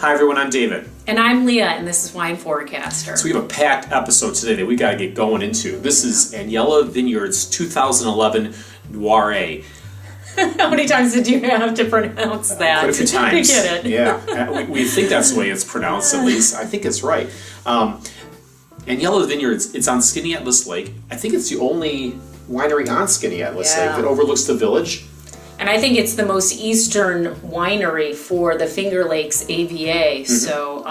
Hi everyone, I'm David. And I'm Leah, and this is Wine Forecaster. So we have a packed episode today that we got to get going into. This is Anyela Vineyard's 2011 Noiret. How many times did you have to pronounce that? Quite a few times. To get it. Yeah, we think that's the way it's pronounced, at least. I think it's right. Anyela Vineyards, it's on Skaneateles Lake. I think it's the only winery on Skaneateles Lake that overlooks the village. And I think it's the most eastern winery for the Finger Lakes AVA. So,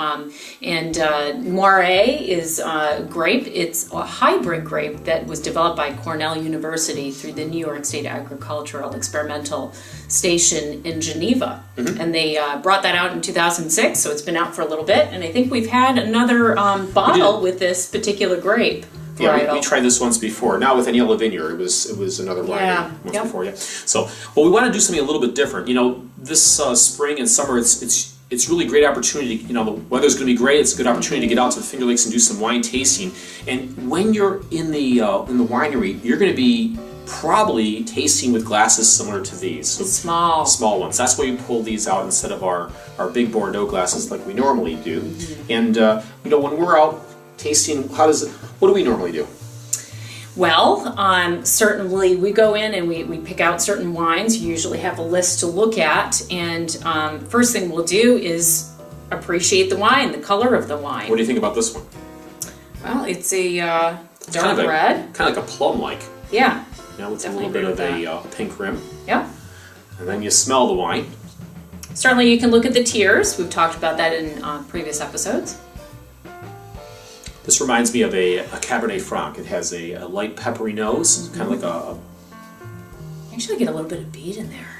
Noiret is grape. It's a hybrid grape that was developed by Cornell University through the New York State Agricultural Experimental Station in Geneva. And they brought that out in 2006, so it's been out for a little bit. And I think we've had another bottle with this particular grape. Yeah, we tried this once before. Not with Anyela Vineyard. It was another winery once before. Yeah. So, well, we want to do something a little bit different. You know, this spring and summer, it's really great opportunity. You know, the weather's going to be great. It's a good opportunity to get out to the Finger Lakes and do some wine tasting. And when you're in the winery, you're going to be probably tasting with glasses similar to these. So small ones. That's why you pull these out instead of our big Bordeaux glasses like we normally do. And you know, when we're out tasting, what do we normally do? Well, certainly we go in and we pick out certain wines. You usually have a list to look at, and first thing we'll do is appreciate the wine, the color of the wine. What do you think about this one? Well, it's a dark red. Kind of like a plum-like. Yeah. You know, with a little bit of a pink rim. Yeah. And then you smell the wine. Certainly you can look at the tears. We've talked about that in previous episodes. This reminds me of a Cabernet Franc. It has a light peppery nose, kind of like a... Actually, I get a little bit of beet in there.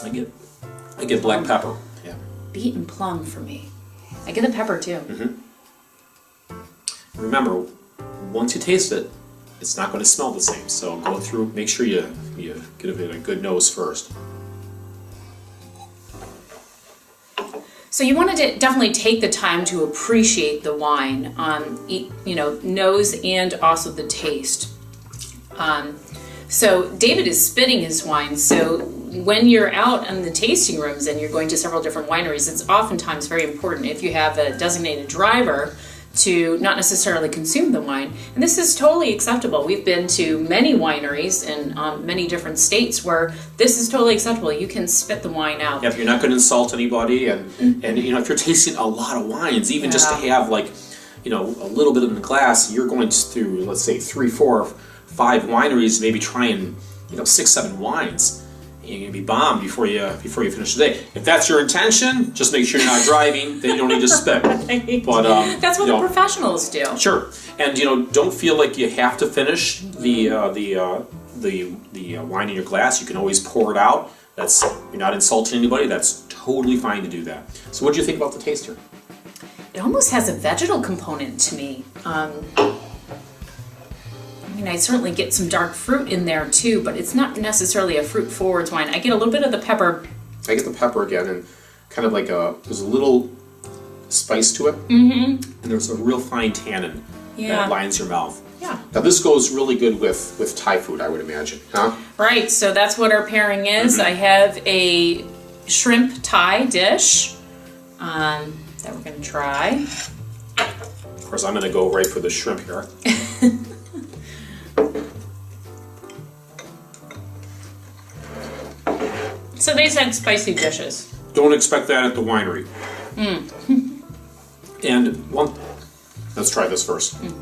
I get black pepper. Yeah. Beet and plum for me. I get the pepper too. Remember, once you taste it, it's not going to smell the same. So go through, make sure you give it a good nose first. So you want to definitely take the time to appreciate the wine, nose and also the taste. So David is spitting his wine. So when you're out in the tasting rooms and you're going to several different wineries, it's oftentimes very important if you have a designated driver to not necessarily consume the wine. And this is totally acceptable. We've been to many wineries in many different states where this is totally acceptable. You can spit the wine out. Yeah, if you're not going to insult anybody, and you know, if you're tasting a lot of wines, even just to have a little bit in the glass, you're going through, let's say, 3, 4, 5 wineries, maybe trying 6, 7 wines. You're going to be bombed before you finish the day. If that's your intention, just make sure you're not driving. Then you don't need to spit. But that's what the professionals do. Sure, and don't feel like you have to finish the wine in your glass. You can always pour it out. You're not insulting anybody. That's totally fine to do that. So, what do you think about the taste here? It almost has a vegetal component to me. I certainly get some dark fruit in there too, but it's not necessarily a fruit forward wine. I get a little bit of the pepper. I get the pepper again, and kind of like there's a little spice to it, and there's a real fine tannin that lines your mouth. Yeah. Now this goes really good with Thai food, I would imagine, huh? Right. So that's what our pairing is. I have a shrimp Thai dish that we're going to try. Of course, I'm going to go right for the shrimp here. So they said spicy dishes. Don't expect that at the winery. And let's try this first. It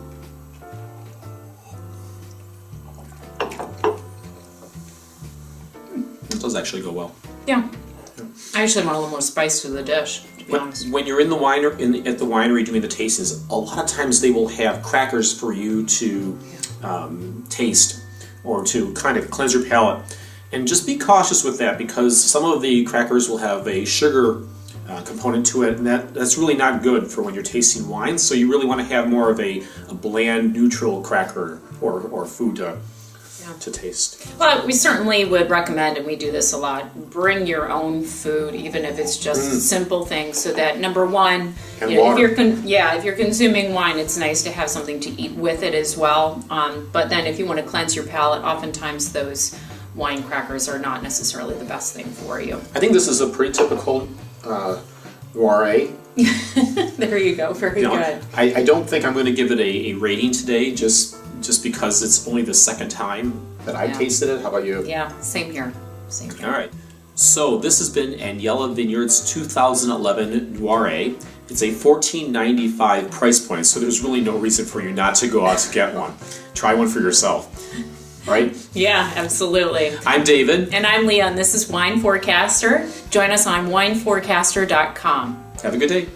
does actually go well. Yeah. I actually want a little more spice to the dish, to be honest. When you're at the winery doing the tastings, a lot of times they will have crackers for you to taste or to kind of cleanse your palate. And just be cautious with that, because some of the crackers will have a sugar component to it, and that's really not good for when you're tasting wine. So you really want to have more of a bland, neutral cracker or food to taste. Well, we certainly would recommend, and we do this a lot, bring your own food, even if it's just simple things, so that number one, if you're consuming wine, it's nice to have something to eat with it as well. But then if you want to cleanse your palate, oftentimes those wine crackers are not necessarily the best thing for you. I think this is a pretty typical Noiret. There you go. Very good. I don't think I'm going to give it a rating today, just because it's only the second time that I tasted it. How about you? Yeah, same here. Same here. All right. So this has been Anyela Vineyard's 2011 Noiret. It's a $14.95 price point, so there's really no reason for you not to go out to get one. Try one for yourself. All right? Yeah, absolutely. I'm David. And I'm Leah, and this is Wine Forecaster. Join us on wineforecaster.com. Have a good day.